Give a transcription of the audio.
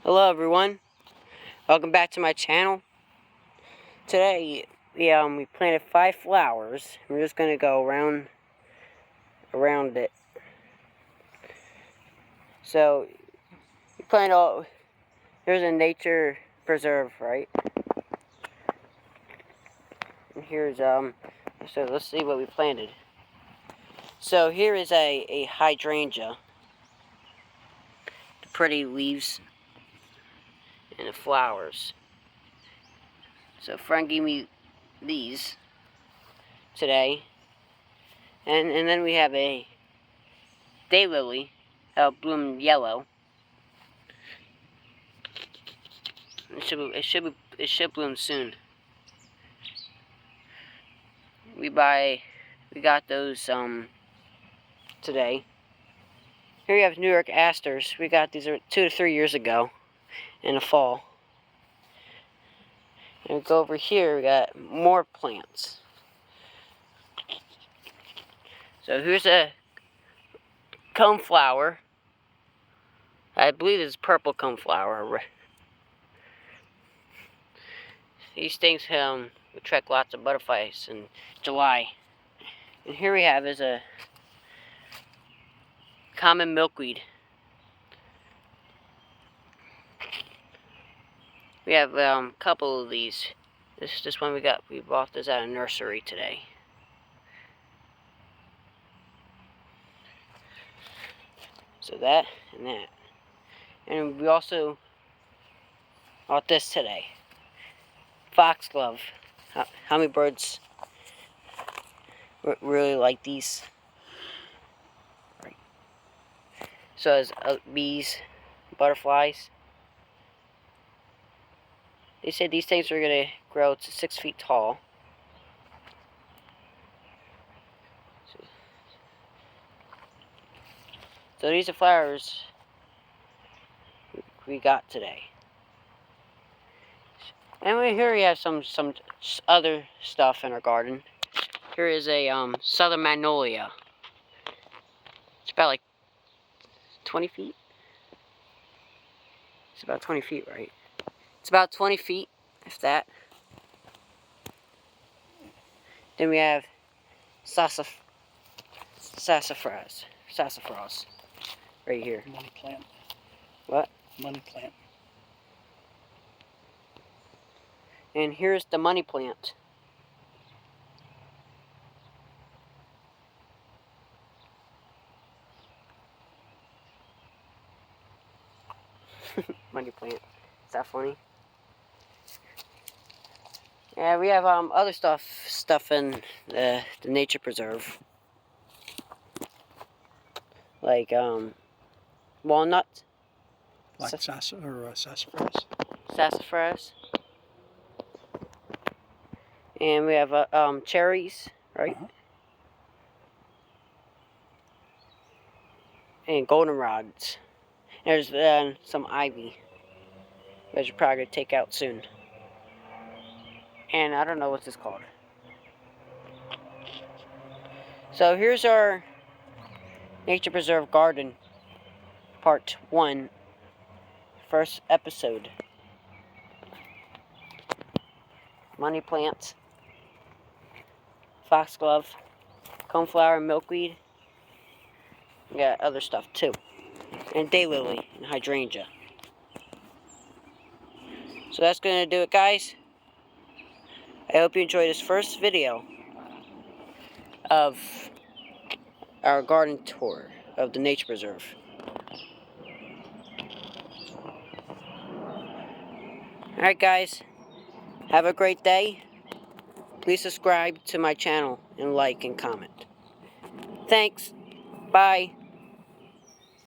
Hello everyone, welcome back to my channel. Today we planted 5 flowers. We're just gonna go around it. So we planted all. Here's a nature preserve, right? And here's so let's see what we planted. So here is a hydrangea. The pretty leaves and the flowers. So Frank gave me these today. And then we have a daylily, bloom yellow. It should bloom soon. We got those today. Here we have New York asters. We got these 2 to 3 years ago in the fall. And we go over here, we got more plants. So here's a coneflower. I believe it's purple coneflower. These things attract lots of butterflies in July. And here we have is a common milkweed. We have a couple of these. This one we bought this at a nursery today. So that and that. And we also bought this today. Foxglove. Hummingbirds really like these. Right. So as bees, butterflies. They said these things are going to grow to 6 feet tall. So these are flowers we got today. And here we have some other stuff in our garden. Here is a southern magnolia. It's about like 20 feet. It's about 20 feet, right? It's about 20 feet, if that. Then we have sassafras right here. Money plant. What? Money plant. And here's the money plant. Money plant. Is that funny? Yeah, we have other stuff in the nature preserve, like walnut, Like sassafras. sassafras, and we have cherries, right? And goldenrods. There's some ivy that you're probably gonna take out soon. And I don't know what this is called. So here's our Nature Preserve Garden, Part 1, first episode. Money plants, foxglove, coneflower, milkweed. We got other stuff too. And daylily and hydrangea. So that's going to do it, guys. I hope you enjoyed this first video of our garden tour of the nature preserve. Alright guys, have a great day. Please subscribe to my channel and like and comment. Thanks. Bye.